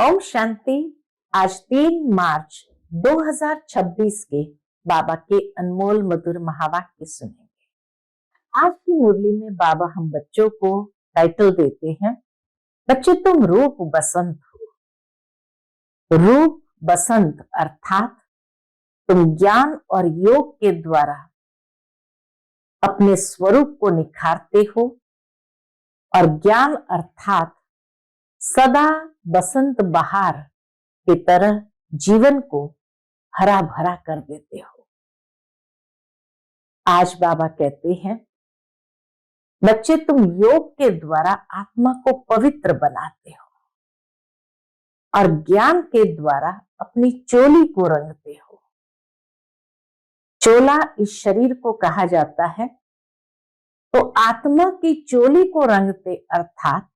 ओम शांति। आज 3 मार्च 2026 के बाबा के अनमोल मधुर महावाक्य सुनेंगे। आज की मुरली में बाबा हम बच्चों को टाइटल देते हैं, बच्चे तुम रूप बसंत हो। रूप बसंत अर्थात तुम ज्ञान और योग के द्वारा अपने स्वरूप को निखारते हो और ज्ञान अर्थात सदा बसंत बहार की तरह जीवन को हरा भरा कर देते हो। आज बाबा कहते हैं, बच्चे तुम योग के द्वारा आत्मा को पवित्र बनाते हो और ज्ञान के द्वारा अपनी चोली को रंगते हो। चोला इस शरीर को कहा जाता है, तो आत्मा की चोली को रंगते अर्थात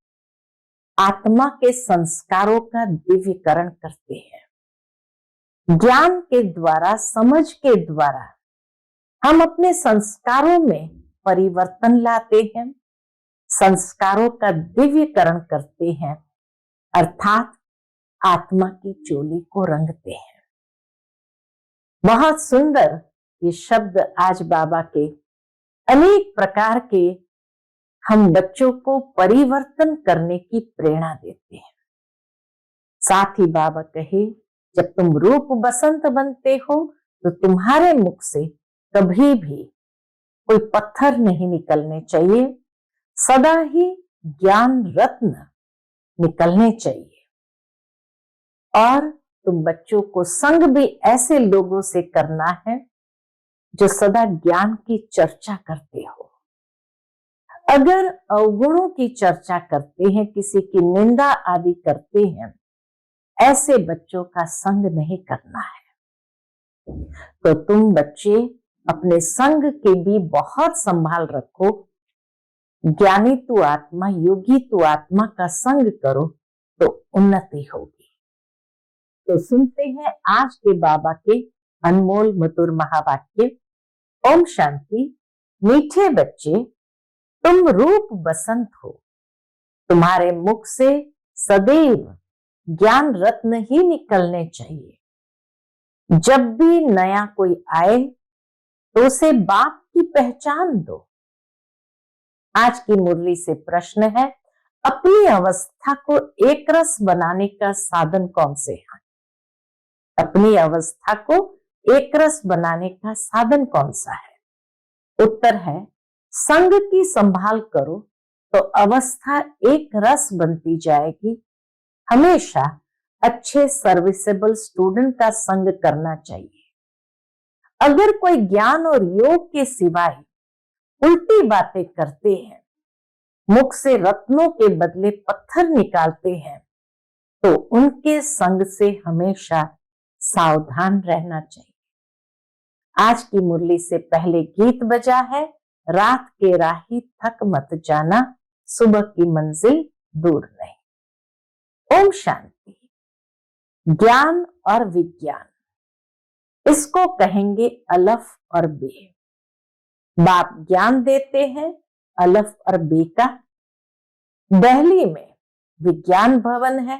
आत्मा के संस्कारों का दिव्यकरण करते हैं। ज्ञान के द्वारा, समझ के द्वारा हम अपने संस्कारों में परिवर्तन लाते हैं, संस्कारों का दिव्यकरण करते हैं अर्थात आत्मा की चोली को रंगते हैं। बहुत सुंदर ये शब्द आज बाबा के अनेक प्रकार के हम बच्चों को परिवर्तन करने की प्रेरणा देते हैं। साथ ही बाबा कहे, जब तुम रूप बसंत बनते हो तो तुम्हारे मुख से कभी भी कोई पत्थर नहीं निकलने चाहिए, सदा ही ज्ञान रत्न निकलने चाहिए। और तुम बच्चों को संग भी ऐसे लोगों से करना है जो सदा ज्ञान की चर्चा करते हो। अगर अवगुणों की चर्चा करते हैं, किसी की निंदा आदि करते हैं, ऐसे बच्चों का संग नहीं करना है। तो तुम बच्चे अपने संग के भी बहुत संभाल रखो। ज्ञानी तू आत्मा, योगी तू आत्मा का संग करो तो उन्नति होगी। तो सुनते हैं आज के बाबा के अनमोल मधुर महावाक्य। ओम शांति। मीठे बच्चे तुम रूप बसंत हो, तुम्हारे मुख से सदैव ज्ञान रत्न ही निकलने चाहिए। जब भी नया कोई आए तो उसे बाप की पहचान दो। आज की मुरली से प्रश्न है, अपनी अवस्था को एक रस बनाने का साधन कौन से है? अपनी अवस्था को एक रस बनाने का साधन कौन सा है? उत्तर है, संग की संभाल करो तो अवस्था एक रस बनती जाएगी। हमेशा अच्छे सर्विसेबल स्टूडेंट का संग करना चाहिए। अगर कोई ज्ञान और योग के सिवाय उल्टी बातें करते हैं, मुख से रत्नों के बदले पत्थर निकालते हैं, तो उनके संग से हमेशा सावधान रहना चाहिए। आज की मुरली से पहले गीत बजा है, रात के राही थक मत जाना, सुबह की मंजिल दूर नहीं। ओम शांति। ज्ञान और विज्ञान, इसको कहेंगे अलफ और बे। बाप ज्ञान देते हैं अलफ और बे का। दिल्ली में विज्ञान भवन है,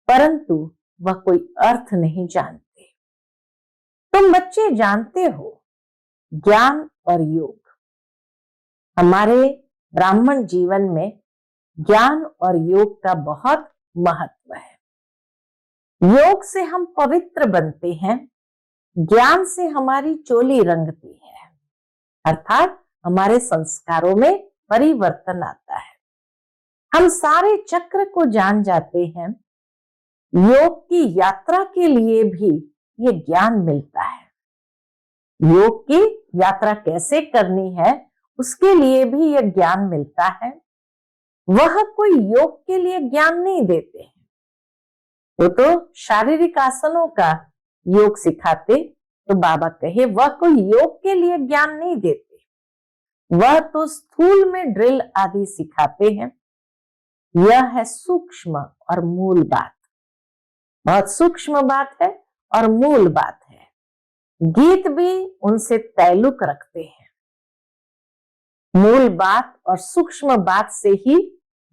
परंतु वह कोई अर्थ नहीं जानते। तुम बच्चे जानते हो ज्ञान और योग। हमारे ब्राह्मण जीवन में ज्ञान और योग का बहुत महत्व है। योग से हम पवित्र बनते हैं, ज्ञान से हमारी चोली रंगती है, अर्थात हमारे संस्कारों में परिवर्तन आता है। हम सारे चक्र को जान जाते हैं। योग की यात्रा के लिए भी ये ज्ञान मिलता है। योग की यात्रा कैसे करनी है, उसके लिए भी यह ज्ञान मिलता है। वह कोई योग के लिए ज्ञान नहीं देते हैं, वो तो शारीरिक आसनों का योग सिखाते। तो बाबा कहे, वह कोई योग के लिए ज्ञान नहीं देते, वह तो स्थूल में ड्रिल आदि सिखाते हैं। यह है सूक्ष्म और मूल बात, बहुत सूक्ष्म बात है और मूल बात है। गीत भी उनसे ताल्लुक रखते हैं। मूल बात और सूक्ष्म बात से ही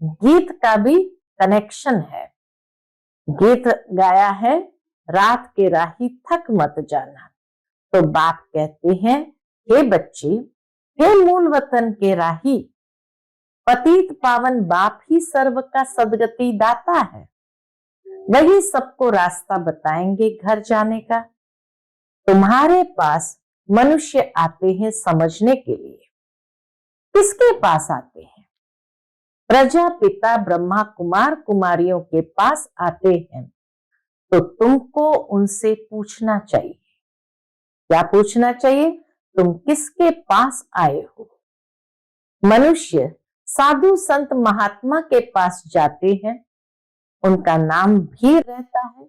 गीत का भी कनेक्शन है। गीत गाया है, रात के राही थक मत जाना। तो बाप कहते हैं, हे बच्चे, हे मूल वतन के राही, पतित पावन बाप ही सर्व का सदगति दाता है। वही सबको रास्ता बताएंगे घर जाने का। तुम्हारे पास मनुष्य आते हैं समझने के लिए। किसके पास आते हैं? प्रजापिता ब्रह्मा कुमार कुमारियों के पास आते हैं। तो तुमको उनसे पूछना चाहिए। क्या पूछना चाहिए? तुम किसके पास आए हो? मनुष्य साधु संत महात्मा के पास जाते हैं, उनका नाम भी रहता है।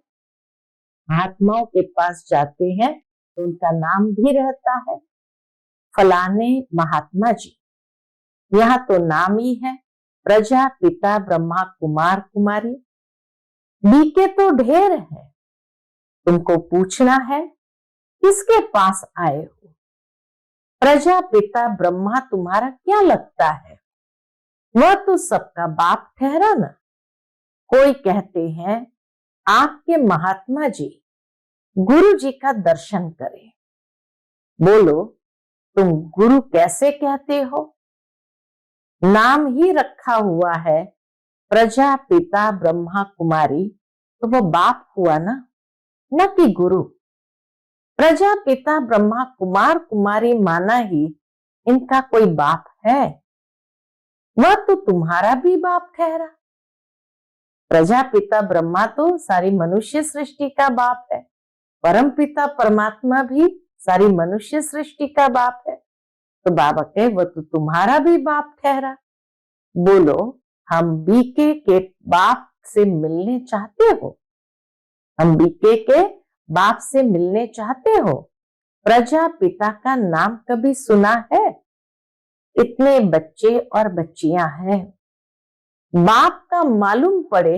महात्माओं के पास जाते हैं तो उनका नाम भी रहता है, फलाने महात्मा जी। यह तो नाम ही है, प्रजापिता ब्रह्मा कुमार कुमारी। बीके तो ढेर है। तुमको पूछना है, किसके पास आए हो? प्रजापिता ब्रह्मा तुम्हारा क्या लगता है? वह तो सबका बाप ठहरा ना। कोई कहते हैं, आपके महात्मा जी गुरु जी का दर्शन करें। बोलो, तुम गुरु कैसे कहते हो? नाम ही रखा हुआ है प्रजापिता ब्रह्मा कुमारी, तो वो बाप हुआ ना, न कि गुरु। प्रजापिता ब्रह्मा कुमार कुमारी माना ही इनका कोई बाप है? वह तो तुम्हारा भी बाप ठहरा। प्रजापिता ब्रह्मा तो सारी मनुष्य सृष्टि का बाप है, परम पिता परमात्मा भी सारी मनुष्य सृष्टि का बाप है। तो बाबा कहे, वह तो तुम्हारा भी बाप ठहरा। बोलो, हम बीके के बाप से मिलने चाहते हो? हम बीके के बाप से मिलने चाहते हो? प्रजापिता का नाम कभी सुना है? इतने बच्चे और बच्चियां हैं। बाप का मालूम पड़े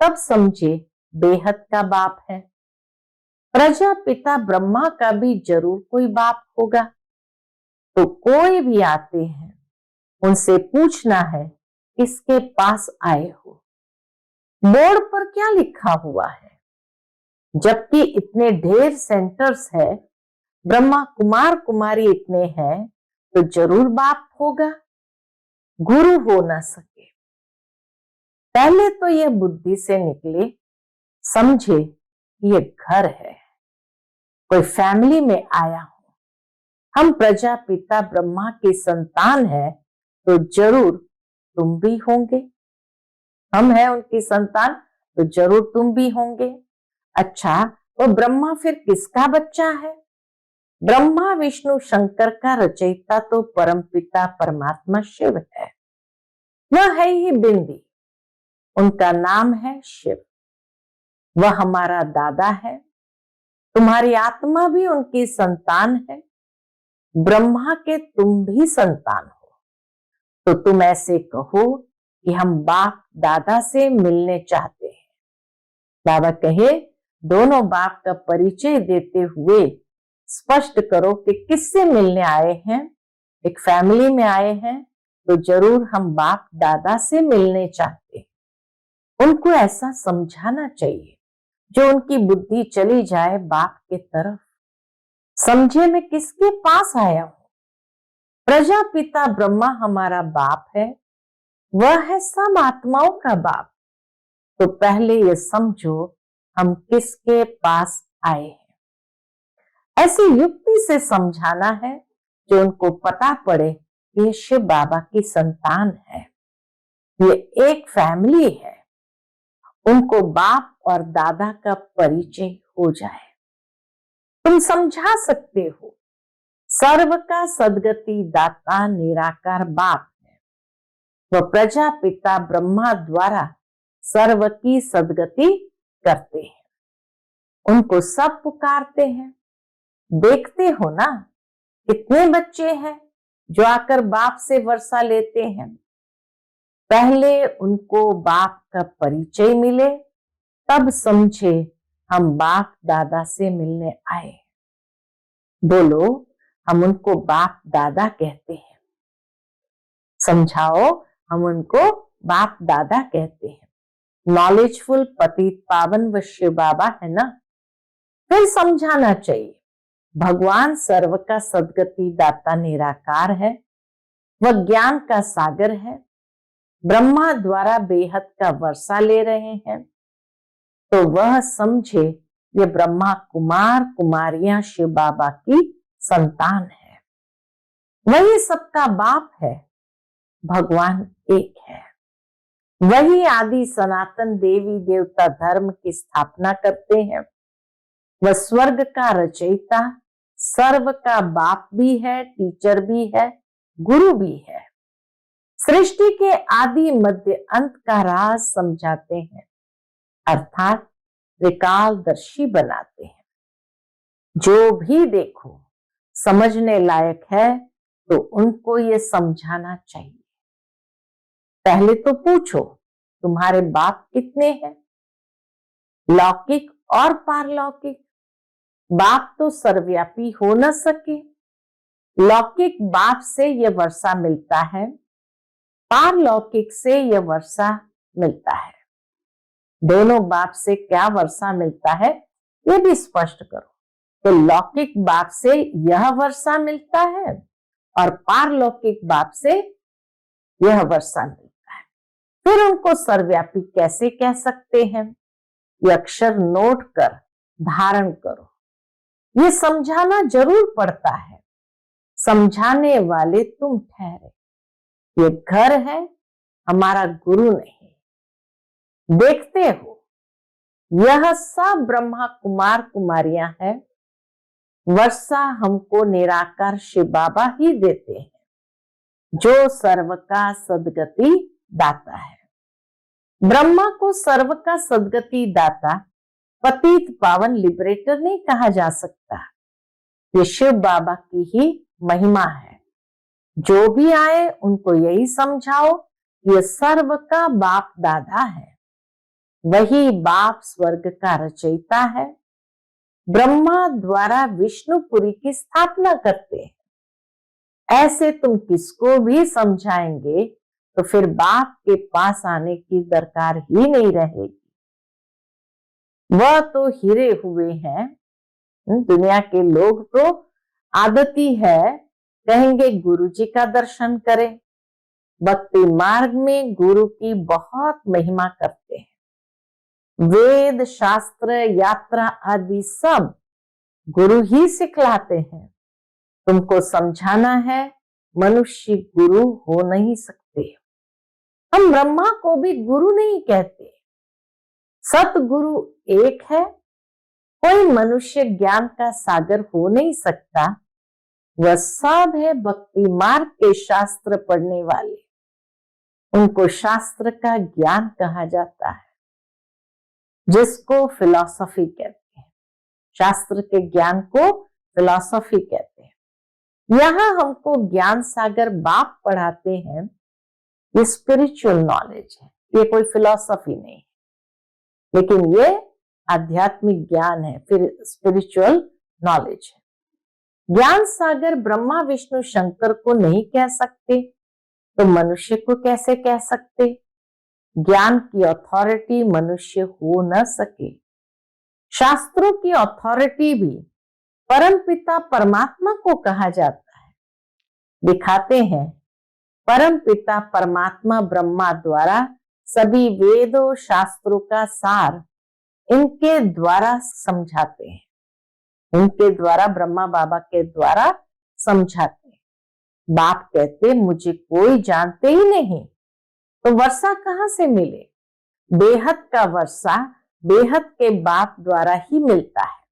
तब समझे बेहद का बाप है। प्रजापिता ब्रह्मा का भी जरूर कोई बाप होगा। तो कोई भी आते हैं, उनसे पूछना है, किसके पास आए हो? बोर्ड पर क्या लिखा हुआ है? जबकि इतने ढेर सेंटर्स है, ब्रह्मा कुमार कुमारी इतने हैं, तो जरूर बाप होगा, गुरु हो ना सके। पहले तो यह बुद्धि से निकले, समझे ये घर है, कोई फैमिली में आया हूं। हम प्रजापिता ब्रह्मा की संतान है, तो जरूर तुम भी होंगे। हम हैं उनकी संतान, तो जरूर तुम भी होंगे। अच्छा, वो ब्रह्मा फिर किसका बच्चा है? ब्रह्मा विष्णु शंकर का रचयिता तो परमपिता परमात्मा शिव है। वह है ही बिंदी, उनका नाम है शिव। वह हमारा दादा है। तुम्हारी आत्मा भी उनकी संतान है। ब्रह्मा के तुम भी संतान हो। तो तुम ऐसे कहो कि हम बाप दादा से मिलने चाहते हैं। बाबा कहे, दोनों बाप का परिचय देते हुए स्पष्ट करो कि किससे मिलने आए हैं। एक फैमिली में आए हैं, तो जरूर हम बाप दादा से मिलने चाहते हैं। उनको ऐसा समझाना चाहिए जो उनकी बुद्धि चली जाए बाप के तरफ। समझे मैं किसके पास आया हूं? प्रजापिता ब्रह्मा हमारा बाप है, वह है सब आत्माओं का बाप। तो पहले ये समझो हम किसके पास आए हैं। ऐसी युक्ति से समझाना है जो उनको पता पड़े कि ये शिव बाबा की संतान है, ये एक फैमिली है। उनको बाप और दादा का परिचय हो जाए। तुम समझा सकते हो, सर्व का सदगति दाता निराकार बाप है। वह प्रजापिता ब्रह्मा द्वारा सर्व की सदगति करते हैं। उनको सब पुकारते हैं। देखते हो ना, कितने बच्चे हैं जो आकर बाप से वर्षा लेते हैं। पहले उनको बाप का परिचय मिले, तब समझे हम बाप दादा से मिलने आए। बोलो, हम उनको बाप दादा कहते हैं। समझाओ, हम उनको बाप दादा कहते हैं। नॉलेजफुल पतित पावन व शिव बाबा है ना, फिर समझाना चाहिए भगवान सर्व का सद्गति दाता निराकार है, वह ज्ञान का सागर है, ब्रह्मा द्वारा बेहद का वर्षा ले रहे हैं, तो वह समझे ये ब्रह्मा कुमार कुमारियां शिव बाबा की संतान है, वही सबका बाप है, भगवान एक है, वही आदि सनातन देवी देवता धर्म की स्थापना करते हैं, वह स्वर्ग का रचयिता, सर्व का बाप भी है, टीचर भी है, गुरु भी है, सृष्टि के आदि मध्य अंत का राज समझाते हैं, अर्थात त्रिकालदर्शी बनाते हैं। जो भी देखो समझने लायक है तो उनको ये समझाना चाहिए। पहले तो पूछो तुम्हारे बाप कितने हैं, लौकिक और पारलौकिक। बाप तो सर्वव्यापी हो न सके, लौकिक बाप से यह वर्षा मिलता है, पारलौकिक से यह वर्षा मिलता है। दोनों बाप से क्या वर्षा मिलता है ये भी स्पष्ट करो। तो लौकिक बाप से यह वर्षा मिलता है और पारलौकिक बाप से यह वर्षा मिलता है, फिर उनको सर्वव्यापी कैसे कह सकते हैं? ये अक्षर नोट कर धारण करो। ये समझाना जरूर पड़ता है, समझाने वाले तुम ठहरे। ये घर है, हमारा गुरु नहीं। देखते हो यह सब ब्रह्मा कुमार कुमारियां हैं, वर्षा हमको निराकार शिव बाबा ही देते हैं, जो सर्व का सद्गति दाता है। ब्रह्मा को सर्व का सद्गति दाता पतित पावन लिबरेटर नहीं कहा जा सकता, ये शिव बाबा की ही महिमा है। जो भी आए उनको यही समझाओ, ये सर्व का बाप दादा है, वही बाप स्वर्ग का रचयिता है, ब्रह्मा द्वारा विष्णुपुरी की स्थापना करते हैं। ऐसे तुम किसको भी समझाएंगे तो फिर बाप के पास आने की दरकार ही नहीं रहेगी। वह तो हिरे हुए हैं। दुनिया के लोग तो आदती है कहेंगे गुरु जी का दर्शन करें, भक्ति मार्ग में गुरु की बहुत महिमा करते हैं। वेद शास्त्र यात्रा आदि सब गुरु ही सिखलाते हैं। तुमको समझाना है मनुष्य गुरु हो नहीं सकते। हम ब्रह्मा को भी गुरु नहीं कहते, सतगुरु एक है। कोई मनुष्य ज्ञान का सागर हो नहीं सकता, वह सब है भक्ति मार्ग के शास्त्र पढ़ने वाले, उनको शास्त्र का ज्ञान कहा जाता है, जिसको फिलॉसफी कहते हैं। शास्त्र के ज्ञान को फिलॉसफी कहते हैं। यहां हमको ज्ञान सागर बाप पढ़ाते हैं, ये स्पिरिचुअल नॉलेज है, ये कोई फिलॉसफी नहीं है, लेकिन ये आध्यात्मिक ज्ञान है, फिर स्पिरिचुअल नॉलेज है। ज्ञान सागर ब्रह्मा विष्णु शंकर को नहीं कह सकते तो मनुष्य को कैसे कह सकते? ज्ञान की अथॉरिटी मनुष्य हो न सके। शास्त्रों की अथॉरिटी भी परमपिता परमात्मा को कहा जाता है। दिखाते हैं परम पिता परमात्मा ब्रह्मा द्वारा सभी वेदों शास्त्रों का सार इनके द्वारा समझाते हैं, उनके द्वारा ब्रह्मा बाबा के द्वारा समझाते हैं। बाप कहते मुझे कोई जानते ही नहीं, तो वर्षा कहां से मिले? बेहद का वर्षा बेहद के बाप द्वारा ही मिलता है।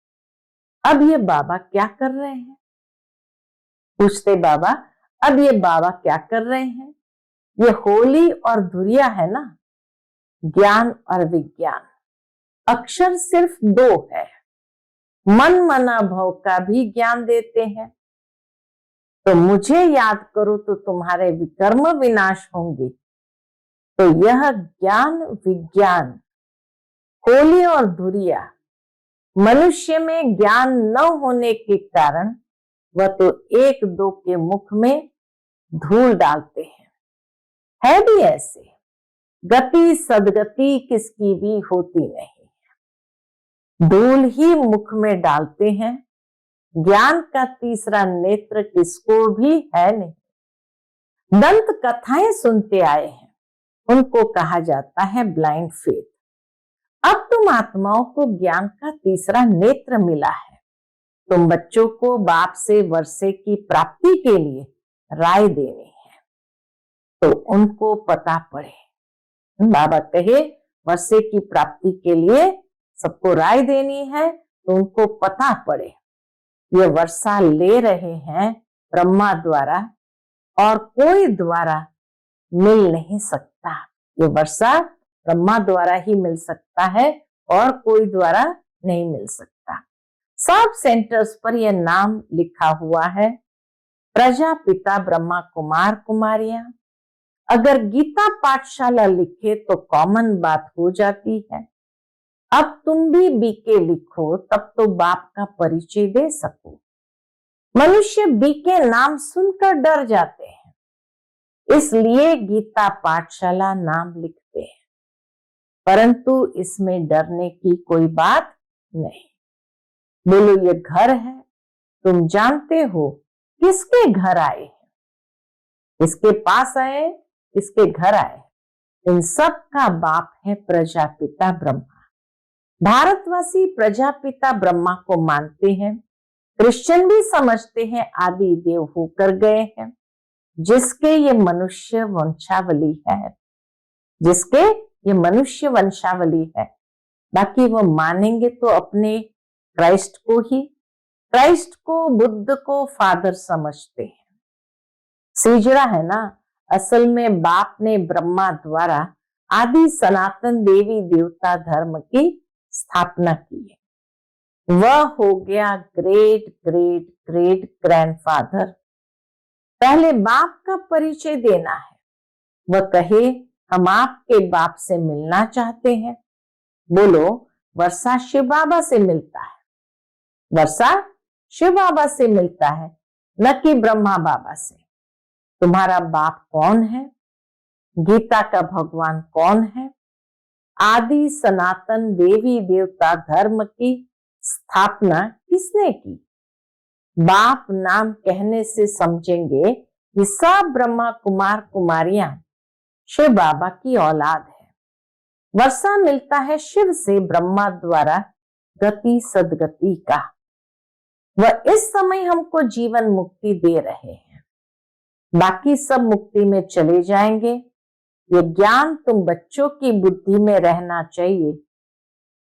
अब ये बाबा क्या कर रहे हैं? पूछते बाबा अब ये बाबा क्या कर रहे हैं? ये होली और धुरिया है ना, ज्ञान और विज्ञान। अक्षर सिर्फ दो है, मन मना भव का भी ज्ञान देते हैं। तो मुझे याद करो तो तुम्हारे विकर्म विनाश होंगे। तो यह ज्ञान विज्ञान होली और धुरिया मनुष्य में ज्ञान न होने के कारण वह तो एक दो के मुख में धूल डालते हैं। है भी ऐसे, गति सदगति किसकी भी होती नहीं। धूल ही मुख में डालते हैं, ज्ञान का तीसरा नेत्र किसको भी है नहीं। दंत कथाएं सुनते आए हैं, उनको कहा जाता है ब्लाइंड फेथ। अब तुम आत्माओं को ज्ञान का तीसरा नेत्र मिला है। तुम बच्चों को बाप से वर्षे की प्राप्ति के लिए राय देनी है, तो उनको पता पड़े। बाबा कहे वर्षे की प्राप्ति के लिए सबको राय देनी है, तो उनको पता पड़े। ये वर्षा ले रहे हैं ब्रह्मा द्वारा, और कोई द्वारा मिल नहीं सकता। ये वर्षा ब्रह्मा द्वारा ही मिल सकता है और कोई द्वारा नहीं मिल सकता। सब सेंटर्स पर यह नाम लिखा हुआ है, प्रजापिता ब्रह्मा कुमार कुमारियां। अगर गीता पाठशाला लिखे तो कॉमन बात हो जाती है। अब तुम भी बीके लिखो, तब तो बाप का परिचय दे सको। मनुष्य बीके नाम सुनकर डर जाते हैं, इसलिए गीता पाठशाला नाम लिखते हैं, परंतु इसमें डरने की कोई बात नहीं। बोलो ये घर है, तुम जानते हो किसके घर आए हैं, किसके पास आए, किसके घर आए। इन सब का बाप है प्रजापिता ब्रह्मा। भारतवासी प्रजापिता ब्रह्मा को मानते हैं। क्रिश्चियन भी समझते हैं आदि देव होकर गए हैं, जिसके ये मनुष्य वंशावली है, जिसके ये मनुष्य वंशावली है। बाकी वो मानेंगे तो अपने क्राइस्ट को ही, क्राइस्ट को, बुद्ध को फादर समझते हैं। सीजरा है ना, असल में बाप ने ब्रह्मा द्वारा आदि सनातन देवी देवता धर्म की स्थापना की है। वह हो गया ग्रेट ग्रेट ग्रेट ग्रैंडफादर। पहले बाप का परिचय देना है। वह कहे हम आपके बाप से मिलना चाहते हैं। बोलो वर्षा शिव बाबा से मिलता है, वर्षा शिव बाबा से मिलता है, न कि ब्रह्मा बाबा से। तुम्हारा बाप कौन है? गीता का भगवान कौन है? आदि सनातन देवी देवता धर्म की स्थापना किसने की? बाप नाम कहने से समझेंगे कि सब ब्रह्मा कुमार कुमारियां शिव बाबा की औलाद है। वर्षा मिलता है शिव से ब्रह्मा द्वारा गति सदगति का। वह इस समय हमको जीवन मुक्ति दे रहे हैं, बाकी सब मुक्ति में चले जाएंगे। ये ज्ञान तुम बच्चों की बुद्धि में रहना चाहिए।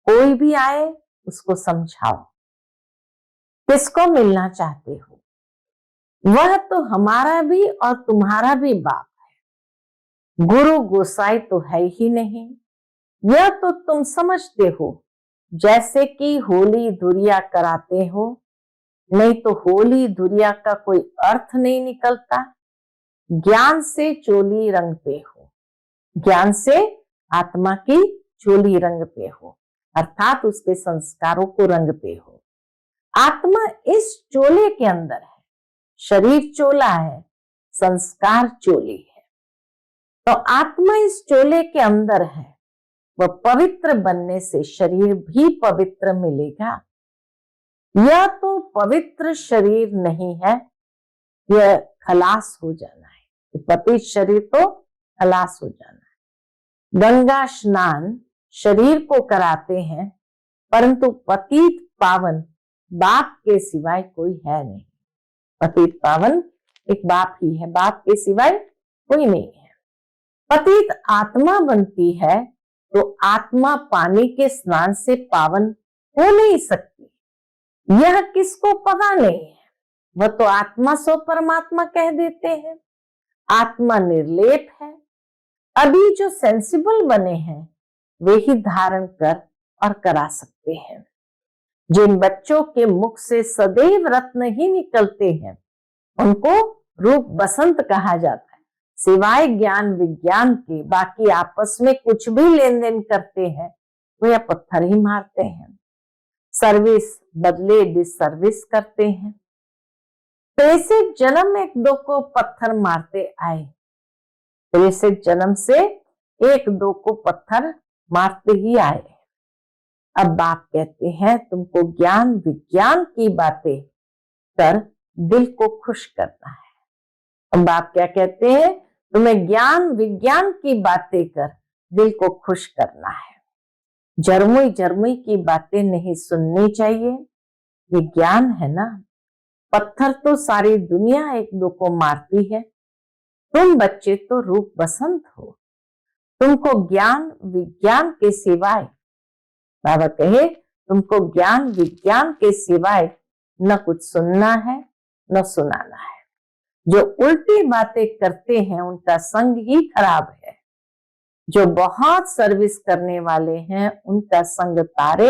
कोई भी आए उसको समझाओ किसको मिलना चाहते हो। वह तो हमारा भी और तुम्हारा भी बाप है, गुरु गोसाई तो है ही नहीं। यह तो तुम समझते हो, जैसे कि होली धुरिया कराते हो, नहीं तो होली धुरिया का कोई अर्थ नहीं निकलता। ज्ञान से चोली रंगते हो, ज्ञान से आत्मा की चोली रंगते हो, अर्थात उसके संस्कारों को रंगते हो। आत्मा इस चोले के अंदर है, शरीर चोला है, संस्कार चोली है। तो आत्मा इस चोले के अंदर है, वह पवित्र बनने से शरीर भी पवित्र मिलेगा। यह तो पवित्र शरीर नहीं है, यह खलास हो जाना है। पतित शरीर तो खलास हो जाना है। गंगा स्नान शरीर को कराते हैं, परंतु पतित पावन बाप के सिवाय कोई है नहीं। पतित पावन एक बाप ही है, बाप के सिवाय कोई नहीं है। पतित आत्मा बनती है, तो आत्मा पानी के स्नान से पावन हो नहीं सकती। यह किसको पता नहीं है। वह तो आत्मा सो परमात्मा कह देते हैं। आत्मा निर्लेप है। अभी जो सेंसिबल बने हैं वे ही धारण कर और करा सकते हैं। जिन बच्चों के मुख से सदैव रत्न ही निकलते हैं, उनको रूप बसंत कहा जाता है। सिवाय ज्ञान विज्ञान के बाकी आपस में कुछ भी लेन देन करते हैं, वे पत्थर ही मारते हैं, सर्विस बदले डिसर्विस करते हैं। तो ऐसे जन्म एक दो को पत्थर मारते आए, तो ऐसे जन्म से एक दो को पत्थर मारते ही आए। अब बाप कहते हैं तुमको ज्ञान विज्ञान की बातें कर दिल को खुश करना है। अब बाप क्या कहते हैं, तुम्हें ज्ञान विज्ञान की बातें कर दिल को खुश करना है। जरमुई जरमुई की बातें नहीं सुननी चाहिए। ये ज्ञान है ना, पत्थर तो सारी दुनिया एक दो को मारती है, तुम बच्चे तो रूप बसंत हो, तुमको ज्ञान विज्ञान के सिवाय, बाबा कहे तुमको ज्ञान विज्ञान के सिवाय न कुछ सुनना है न सुनाना है। जो उल्टी बातें करते हैं उनका संग ही खराब है। जो बहुत सर्विस करने वाले हैं उनका संग तारे।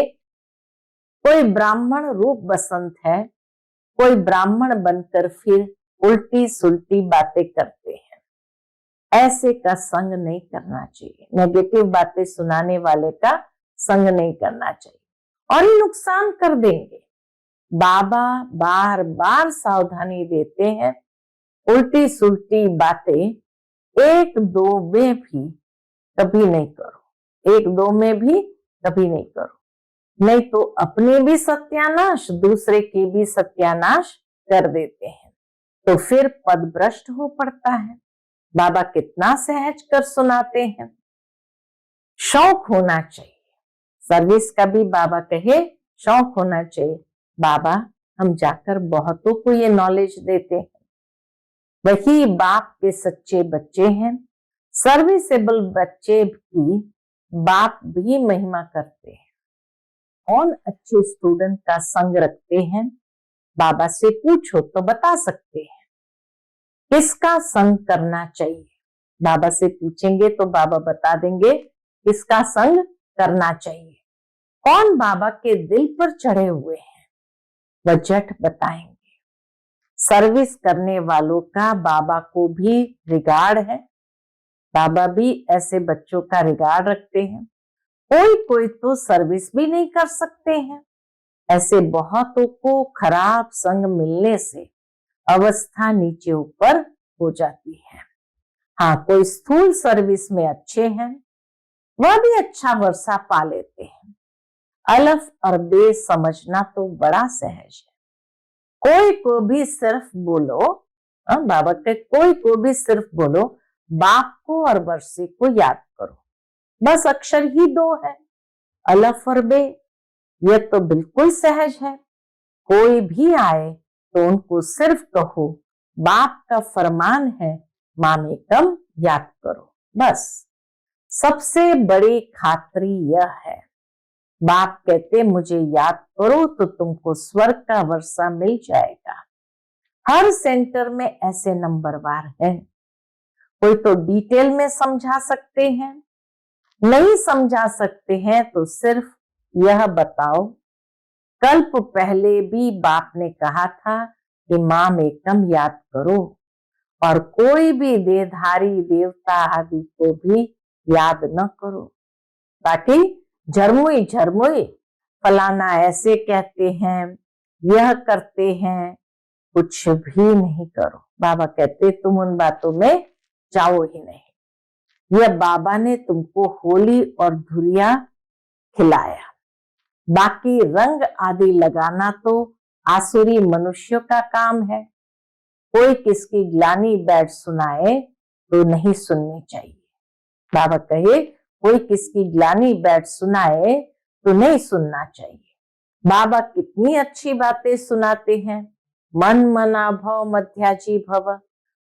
कोई ब्राह्मण रूप बसंत है, कोई ब्राह्मण बनकर फिर उल्टी सुल्टी बातें करते हैं। ऐसे का संग नहीं करना चाहिए। नेगेटिव बातें सुनाने वाले का संग नहीं करना चाहिए और ये नुकसान कर देंगे। बाबा बार बार सावधानी देते हैं, उल्टी सुल्टी बातें एक दो में भी कभी नहीं करो, एक दो में भी कभी नहीं करो, नहीं तो अपने भी सत्यानाश दूसरे की भी सत्यानाश कर देते हैं, तो फिर पद भ्रष्ट हो पड़ता है। बाबा कितना सहज कर सुनाते हैं। शौक होना चाहिए, सर्विस का भी बाबा कहे शौक होना चाहिए। बाबा हम जाकर बहुतों को ये नॉलेज देते हैं, वही बाप के सच्चे बच्चे हैं। सर्विसेबल बच्चे भी बाप भी महिमा करते हैं। कौन अच्छे स्टूडेंट का संग रखते हैं, बाबा से पूछो तो बता सकते हैं। किसका संग करना चाहिए, बाबा से पूछेंगे तो बाबा बता देंगे किसका संग करना चाहिए। कौन बाबा के दिल पर चढ़े हुए हैं, वह झट बताएंगे। सर्विस करने वालों का बाबा को भी रिगार्ड है, बाबा भी ऐसे बच्चों का रिगार्ड रखते हैं। कोई कोई तो सर्विस भी नहीं कर सकते हैं, ऐसे बहुतों को खराब संग मिलने से अवस्था नीचे ऊपर हो जाती है। हाँ, कोई स्थूल सर्विस में अच्छे हैं, वह भी अच्छा वर्षा पा लेते हैं। अलफ और बे समझना तो बड़ा सहज है। कोई को भी सिर्फ बोलो, बाबा के कोई को भी सिर्फ बोलो बाप को और वर्षे को याद करो, बस अक्षर ही दो है, अलफ और बे। यह तो बिल्कुल सहज है। कोई भी आए तो उनको सिर्फ कहो बाप का फरमान है माम एकम याद करो, बस। सबसे बड़ी खातरी यह है, बाप कहते मुझे याद करो तो तुमको स्वर्ग का वर्षा मिल जाएगा। हर सेंटर में ऐसे नंबरवार है। कोई तो डिटेल में समझा सकते हैं, नहीं समझा सकते हैं तो सिर्फ यह बताओ कल्प पहले भी बाप ने कहा था कि माम एकम याद करो, और कोई भी देहधारी देवता आदि को भी याद न करो, ताकि झरमुई झरमुई फलाना ऐसे कहते हैं, यह करते हैं, कुछ भी नहीं करो। बाबा कहते तुम उन बातों में जाओ ही नहीं। यह बाबा ने तुमको होली और धुरिया खिलाया, बाकी रंग आदि लगाना तो आसुरी मनुष्यों का काम है। कोई किसकी ग्लानी बैठ सुनाए तो नहीं सुननी चाहिए। बाबा कहे कोई किसकी ग्लानी बैठ सुनाए तो नहीं सुनना चाहिए। बाबा कितनी अच्छी बातें सुनाते हैं, मन मना भव मध्याजी भव।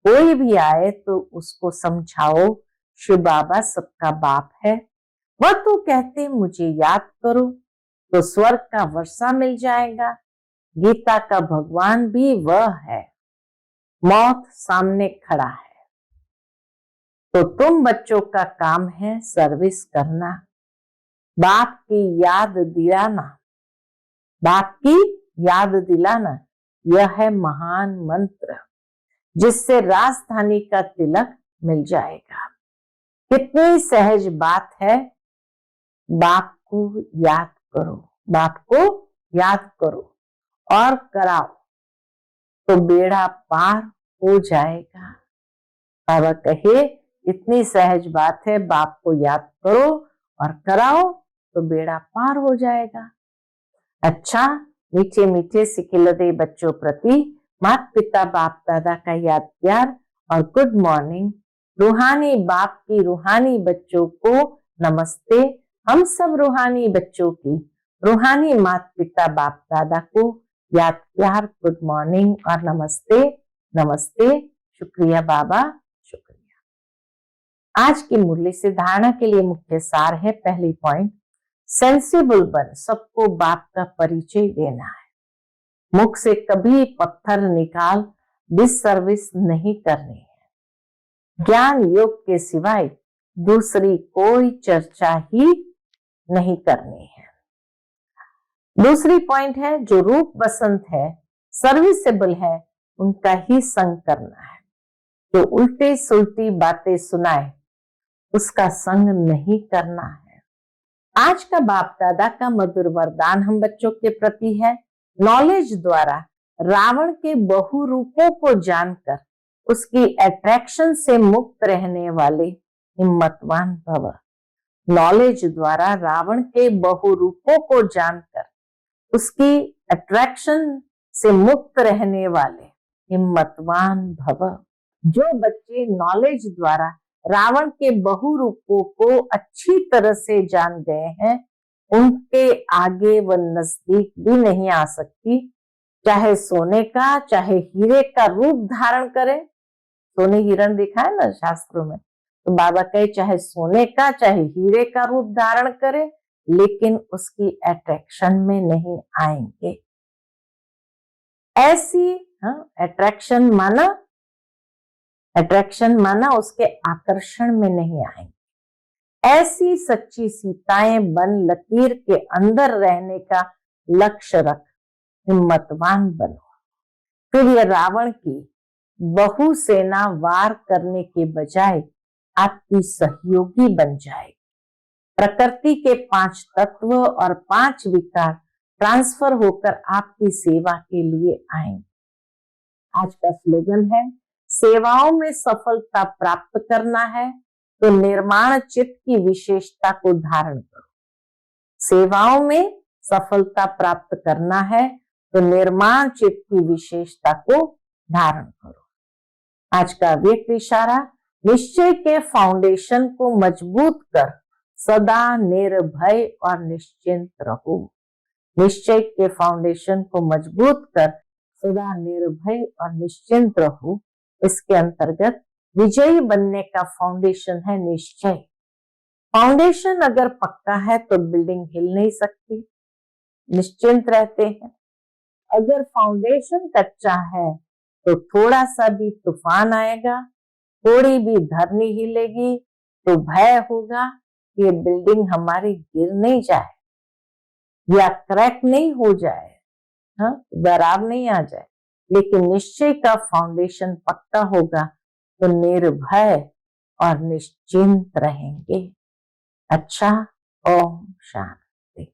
कोई भी आए तो उसको समझाओ शिव बाबा सबका बाप है, वह तो कहते मुझे याद करो तो स्वर्ग का वर्षा मिल जाएगा। गीता का भगवान भी वह है, मौत सामने खड़ा है, तो तुम बच्चों का काम है सर्विस करना, बाप की याद दिलाना, बाप की याद दिलाना। यह है महान मंत्र जिससे राजधानी का तिलक मिल जाएगा। कितनी सहज बात है, बाप को याद करो, बाप को याद करो और कराओ तो बेड़ा पार हो जाएगा। बाबा कहे कितनी सहज बात है, बाप को याद करो और कराओ तो बेड़ा पार हो जाएगा। अच्छा, मीठे मीठे सिखिलदे बच्चों प्रति माता पिता बाप दादा का याद प्यार और गुड मॉर्निंग। रूहानी बाप की रूहानी बच्चों को नमस्ते। हम सब रूहानी बच्चों की रूहानी माता पिता बाप दादा को याद प्यार, गुड मॉर्निंग और नमस्ते। नमस्ते, शुक्रिया बाबा, शुक्रिया। आज की मुरली से धारणा के लिए मुख्य सार है। पहली पॉइंट, सेंसिबल बन, सबको बाप का परिचय देना है। मुख से कभी पत्थर निकाल डिससर्विस नहीं करनी है। ज्ञान योग के सिवाय दूसरी कोई चर्चा ही नहीं करनी है। दूसरी पॉइंट है, जो रूप बसंत है, सर्विसेबल है, उनका ही संग करना है। जो उल्टे सुलटी बातें सुनाए उसका संग नहीं करना है। आज का बाप दादा का मधुर वरदान हम बच्चों के प्रति है, नॉलेज द्वारा रावण के बहुरूपों को जानकर उसकी अट्रैक्शन से मुक्त रहने वाले हिम्मतवान भव। नॉलेज द्वारा रावण के बहुरूपों को जानकर उसकी अट्रैक्शन से मुक्त रहने वाले हिम्मतवान भव। जो बच्चे नॉलेज द्वारा रावण के बहुरूपों को अच्छी तरह से जान गए हैं, उनके आगे व नजदीक भी नहीं आ सकती। चाहे सोने का चाहे हीरे का रूप धारण करे। सोने हिरण देखा है ना शास्त्रों में, तो बाबा कहे चाहे सोने का चाहे हीरे का रूप धारण करे, लेकिन उसकी अट्रैक्शन में नहीं आएंगे। ऐसी अट्रैक्शन माना उसके आकर्षण में नहीं आएंगे। ऐसी सच्ची सीताएं बन लकीर के अंदर रहने का लक्ष्य रख हिम्मतवान बनो। फिर ये रावण की बहु सेना वार करने के बजाय आपकी सहयोगी बन जाएगी। प्रकृति के 5 तत्व और 5 विकार ट्रांसफर होकर आपकी सेवा के लिए आएंगे। आज का स्लोगन है, सेवाओं में सफलता प्राप्त करना है तो निर्माण चित्त की विशेषता को धारण करो। सेवाओं में सफलता प्राप्त करना है तो निर्माण चित्त की विशेषता को धारण करो। आज का व्यक्त इशारा, निश्चय के फाउंडेशन को मजबूत कर सदा निर्भय और निश्चिंत रहो। निश्चय के फाउंडेशन को मजबूत कर सदा निर्भय और निश्चिंत रहो। इसके अंतर्गत विजयी बनने का फाउंडेशन है निश्चय। फाउंडेशन अगर पक्का है तो बिल्डिंग हिल नहीं सकती, निश्चिंत रहते हैं। अगर फाउंडेशन कच्चा है तो थोड़ा सा भी तूफान आएगा, थोड़ी भी धरनी हिलेगी तो भय होगा कि ये बिल्डिंग हमारी गिर नहीं जाए या क्रैक नहीं हो जाए, दरार नहीं आ जाए। लेकिन निश्चय का फाउंडेशन पक्का होगा तो निर्भय और निश्चिंत रहेंगे। अच्छा, ओम शांति।